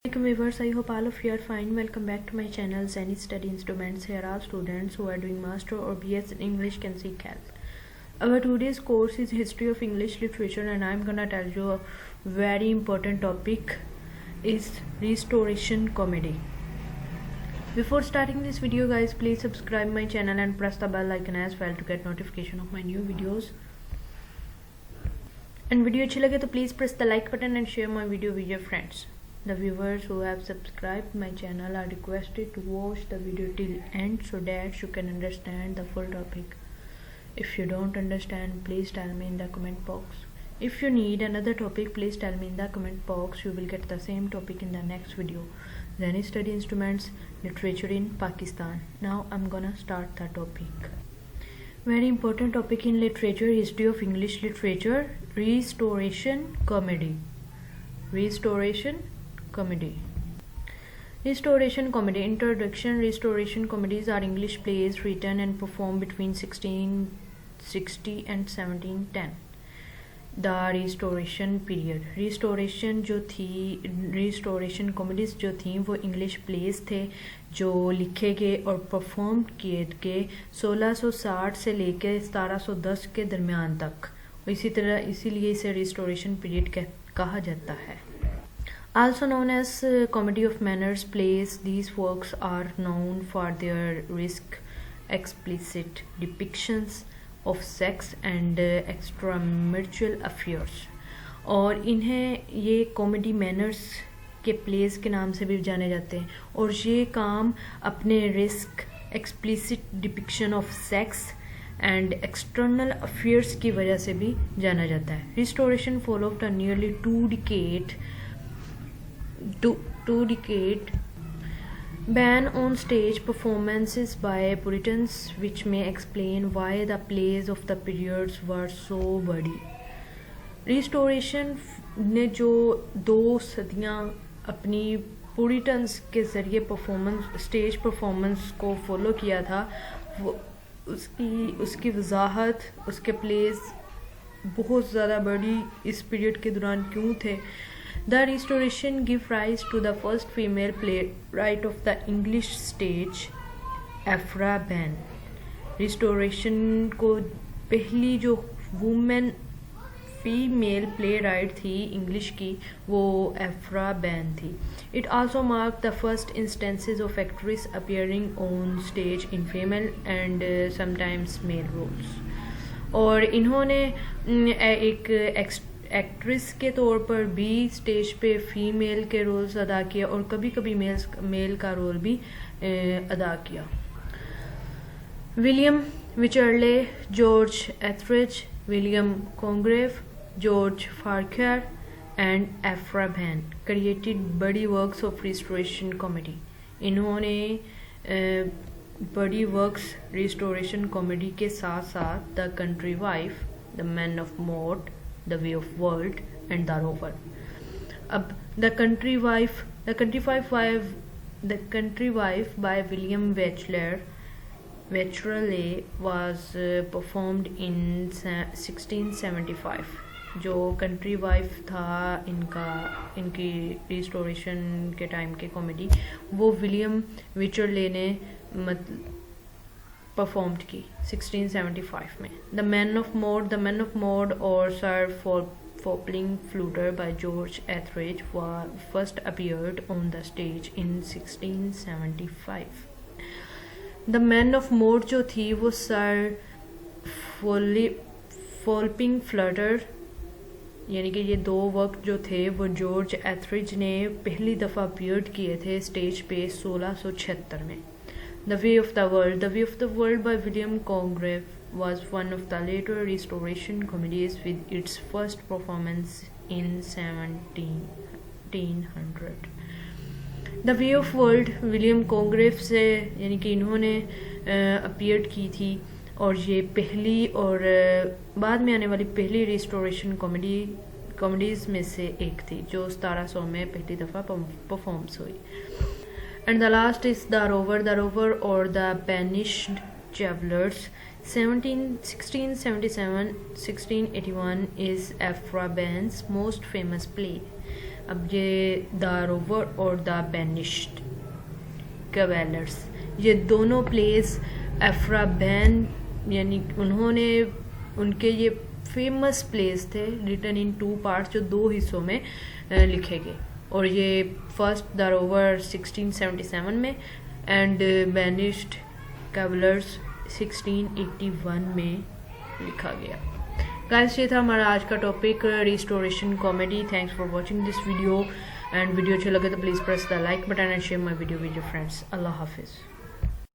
Welcome viewers, I hope all of you are fine. Welcome back to my channel Zyni Study Instruments. Here all students who are doing master or BS in English can seek help. Our today's course is History of English Literature and I'm gonna tell you a very important topic is Restoration Comedy. Before starting this video guys, please subscribe my channel and press the bell icon as well to get notification of my new videos. And video अच्छी लगे तो please press the like button and share my video with your friends. The viewers who have subscribed my channel are requested to watch the video till end so that you can understand the full topic. If you don't understand, please tell me in the comment box. If you need another topic, please tell me in the comment box. You will get the same topic in the next video. Zyni Study Instruments, Literature in Pakistan. Now I'm gonna start the topic. Very important topic in literature, history of English literature, Restoration Comedy. Restoration Comedy. Restoration Comedy. Introduction. Restoration comedies are English plays written and performed between 1660 and 1710. The Restoration Period. Restoration जो थी, Restoration comedies जो थी वो English plays थे जो लिखे गए और परफॉर्म किए गए 1660 से लेकर 1710 के दरमियान तक. इसी तरह इसीलिए इसे Restoration Period कहा जाता है. Also known as comedy of manners plays, these works are known for their risk, explicit depictions of sex and extramarital affairs. और इन्हें ये कॉमेडी मैनर्स के प्लेस के नाम से भी जाने जाते हैं और ये काम अपने risk, explicit depiction of sex and external affairs की वजह से भी जाना जाता है. Restoration followed a nearly two decade ban on stage performances by Puritans, which may explain why the plays of the periods were so bary. Restoration ने जो 2 सदियाँ अपनी पुरिटन्स के ज़रिए स्टेज परफॉर्मेंस को फॉलो किया था, वो उसकी वजाहत, उसके प्लेस बहुत ज़्यादा बड़ी इस पीरियड के दौरान क्यों थे. The Restoration gave rise to the first female playwright of the English stage, Ephra Behn. Restoration को पहली जो वुमेन फीमेल प्लेराइट थी इंग्लिश की वो एफ्रा बैन थी. It also marked the first instances of actress appearing on stage in female and sometimes male roles. और इन्होंने एक एक्ट्रेस के तौर पर भी स्टेज पे फीमेल के रोल्स अदा किया और कभी कभी मेल का रोल भी अदा किया. William Wycherley, George Etherege, William Congreve, George Farquhar and Aphra Behn created बड़ी वर्क्स ऑफ रिस्टोरेशन कॉमेडी. इन्होंने बड़ी वर्क्स रिस्टोरेशन कॉमेडी के साथ साथ the country wife, the man of mode, The Way of World and The Rover. अब The Country Wife by William Wycherley was performed in 1675. जो country wife था इनकी restoration के टाइम के कॉमेडी वो विलियम विचरले ने परफॉर्म्ड की 1675 में. द मैन ऑफ मोड और sir Fopling Flutter by George Etherege first appeared on the stage in 1675. The man of mode जो थी वो सर फॉपलिंग फ्लूटर यानी कि ये 2 वर्क जो थे वो जॉर्ज एथरिज ने पहली दफ़ा अपीयर्ड किए थे स्टेज पे 1676 में. The Way of the World by William Congreve was one of the later Restoration comedies with its first performance in 1700. The Way of World William Congreve से यानी कि इन्होंने अपीयर्ड की थी और ये पहली और बाद में आने वाली पहली रिस्टोरेशन कॉमेडीज़ में से एक थी जो 1700 में पहली दफ़ा परफॉर्म्स हुई. And the last is The Rover or The Banished Travelers. 1677-1681 is Ephra Behn's most famous play. अब ये द रोवर और द बैनिश्ड कैवेलर्स, ये दोनों प्लेस एफ्राबैन यानी उन्होंने उनके ये फेमस प्लेस थे, रिटन इन 2 पार्ट्स, जो 2 हिस्सों में लिखे गए। और ये फर्स्ट द रोवर 1677 में एंड बैनिश्ड कैवेलर्स 1681 में लिखा गया। गाइस, ये था हमारा आज का topic, restoration comedy. Thanks for watching this video, and video अच्छे लगे तो please press the like button and share my video with your friends. अल्लाह हाफिज़।